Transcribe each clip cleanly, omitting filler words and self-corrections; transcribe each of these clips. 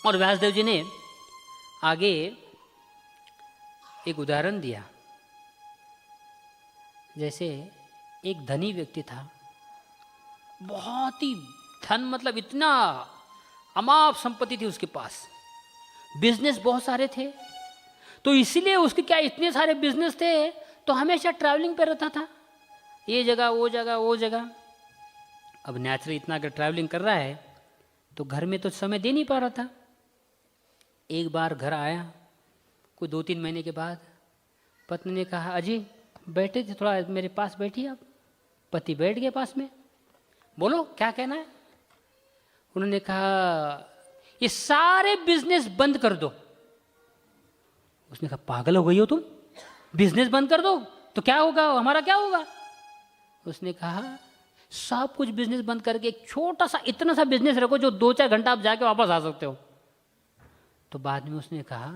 और व्यासदेव जी ने आगे एक उदाहरण दिया। जैसे एक धनी व्यक्ति था, बहुत ही धन, मतलब इतना अमाप संपत्ति थी उसके पास, बिजनेस बहुत सारे थे, तो इसीलिए उसके क्या इतने सारे बिजनेस थे तो हमेशा ट्रैवलिंग पे रहता था, ये जगह वो जगह वो जगह। अब नेचुरली इतना अगर ट्रैवलिंग कर रहा है तो घर में तो समय दे नहीं पा रहा था। एक बार घर आया, कोई 2-3 महीने के बाद, पत्नी ने कहा, अजी बैठे थे, थोड़ा मेरे पास बैठिए आप। पति बैठ गए पास में, बोलो क्या कहना है। उन्होंने कहा, ये सारे बिजनेस बंद कर दो। उसने कहा, पागल हो गई हो तुम, बिजनेस बंद कर दो तो क्या होगा, हमारा क्या होगा। उसने कहा, सब कुछ बिजनेस बंद करके एक छोटा सा इतना सा बिजनेस रखो जो 2-4 घंटा आप जाके वापस आ सकते हो। तो बाद में उसने कहा,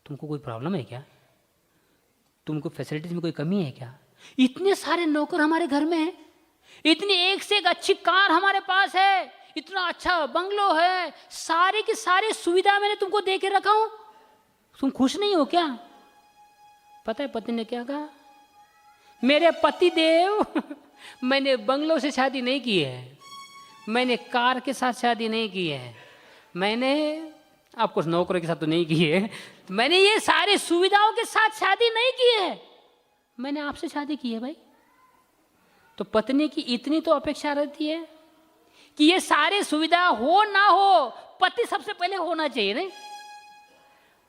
तुमको कोई प्रॉब्लम है क्या, तुमको फैसिलिटीज में कोई कमी है क्या, इतने सारे नौकर हमारे घर में हैं, इतनी एक से एक अच्छी कार हमारे पास है, इतना अच्छा बंगलो है, सारे की सारी सुविधा मैंने तुमको दे के रखा हूं, तुम खुश नहीं हो क्या। पता है पति ने क्या कहा, मेरे पति देव मैंने बंगलों से शादी नहीं की है, मैंने कार के साथ शादी नहीं की है, मैंने आप कुछ नौकरों के साथ तो नहीं की है, मैंने ये सारी सुविधाओं के साथ शादी नहीं की है, मैंने आपसे शादी की है भाई। तो पत्नी की इतनी तो अपेक्षा रहती है कि ये सारी सुविधा हो ना हो, पति सबसे पहले होना चाहिए। नहीं,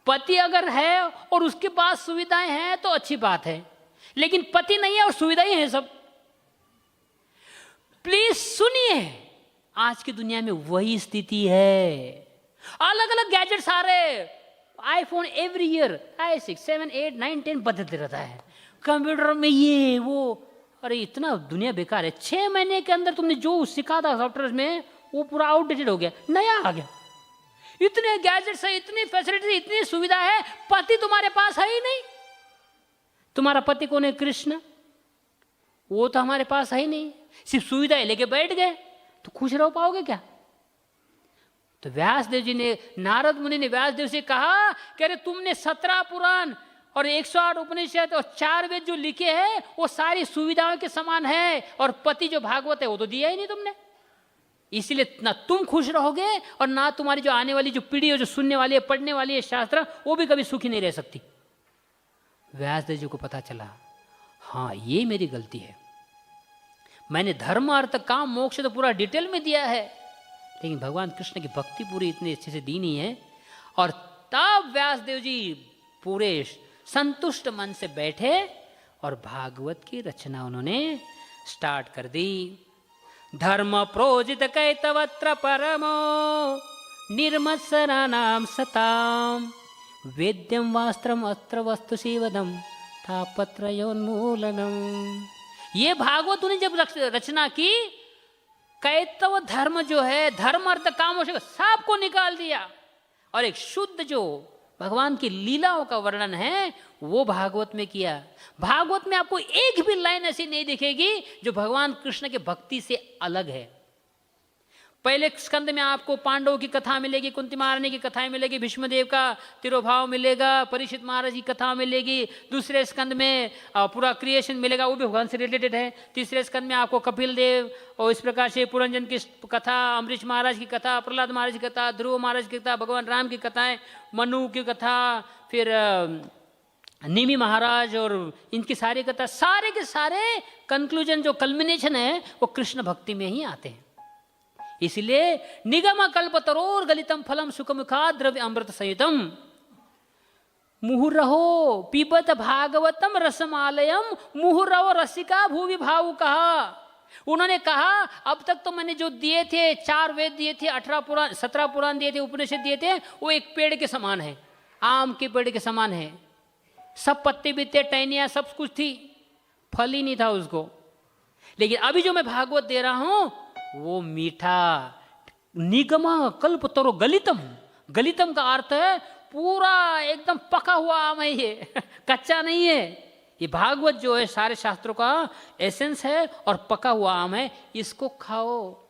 पति अगर है और उसके पास सुविधाएं हैं तो अच्छी बात है, लेकिन पति नहीं है और सुविधाएं हैं सब। प्लीज सुनिए, आज की दुनिया में वही स्थिति है। अलग अलग गैजेट्स आ रहे, आईफोन एवरी ईयर, i6, 7, 8, 9, 10 बदलते रहता है, कंप्यूटर में ये वो, अरे इतना दुनिया बेकार है। 6 महीने के अंदर तुमने जो सीखा था सॉफ्टवेयर में वो पूरा आउटडेटेड हो गया, नया आ गया। इतने गैजेट्स है, इतनी फैसिलिटी, इतनी सुविधा है, पति तुम्हारे पास है ही नहीं। तुम्हारा पति कौन है, कृष्ण, वो तो हमारे पास है ही नहीं, सिर्फ सुविधाएं लेके बैठ गए, तो खुश रह पाओगे क्या। तो व्यासदेव जी ने, नारद मुनि ने व्यासदेव से कहा कि अरे तुमने 17 पुराण और 108 उपनिषद और 4 वेद जो लिखे हैं वो सारी सुविधाओं के समान है, और पति जो भागवत है वो तो दिया ही नहीं तुमने, इसीलिए ना तुम खुश रहोगे और ना तुम्हारी जो आने वाली जो पीढ़ी है, जो सुनने वाली है, पढ़ने वाली है शास्त्र, वो भी कभी सुखी नहीं रह सकती। व्यासदेव जी को पता चला, हाँ ये मेरी गलती है, मैंने धर्म अर्थ काम मोक्ष तो पूरा डिटेल में दिया है, लेकिन भगवान कृष्ण की भक्ति पूरी इतनी अच्छे से दी नहीं है। और तब व्यासदेव जी पूरे संतुष्ट मन से बैठे और भागवत की रचना उन्होंने स्टार्ट कर दी। धर्म प्रोजित कैतवत्र परमो निर्मत्सराणाम सताम वेद्यम वास्त्रम अस्त्र वस्तु शिवदम तापत्रयोन्मूलनम। ये भागवत उन्हें जब रचना की, कैतव धर्म जो है, धर्म अर्थ काम सबको निकाल दिया, और एक शुद्ध जो भगवान की लीलाओं का वर्णन है वो भागवत में किया। भागवत में आपको एक भी लाइन ऐसी नहीं दिखेगी जो भगवान कृष्ण के भक्ति से अलग है। पहले स्कंद में आपको पांडवों की कथा मिलेगी, कुंती महारानी की कथाएं मिलेगी, भीष्मदेव का तिरोभाव मिलेगा, परीक्षित महाराज की कथा मिलेगी। दूसरे स्कंद में पूरा क्रिएशन मिलेगा, वो भी भगवान से रिलेटेड है। तीसरे स्कंद में आपको कपिल देव और इस प्रकार से पुरंजन की कथा, अम्बरीश महाराज की कथा, प्रहलाद महाराज की कथा, ध्रुव महाराज की कथा, भगवान राम की कथाएं, मनु की कथा, फिर निमि महाराज और इनकी सारी कथा, सारे के सारे कंक्लूजन जो कल्मिनेशन है वो कृष्ण भक्ति में ही आते हैं। इसलिए निगम कल्पतरोर गलितम फलम सुखमुखा द्रव्य अमृत सहितम मुहुर्रहो पीबत भागवतम रसमालयम मुहुर्रहो रसिका भूवि भावुकः। उन्होंने कहा अब तक तो मैंने जो दिए थे, 4 वेद दिए थे, 18 पुराण, 17 पुराण दिए थे, उपनिषद दिए थे, वो एक पेड़ के समान है, आम के पेड़ के समान है। सब पत्ते बित्ते टहनियाँ सब कुछ थी, फल ही नहीं था उसको। लेकिन अभी जो मैं भागवत दे रहा हूं वो मीठा, निगम कल्पतरो गलितम। गलितम का अर्थ है पूरा एकदम पका हुआ आम है ये कच्चा नहीं है। ये भागवत जो है सारे शास्त्रों का एसेंस है और पका हुआ आम है, इसको खाओ,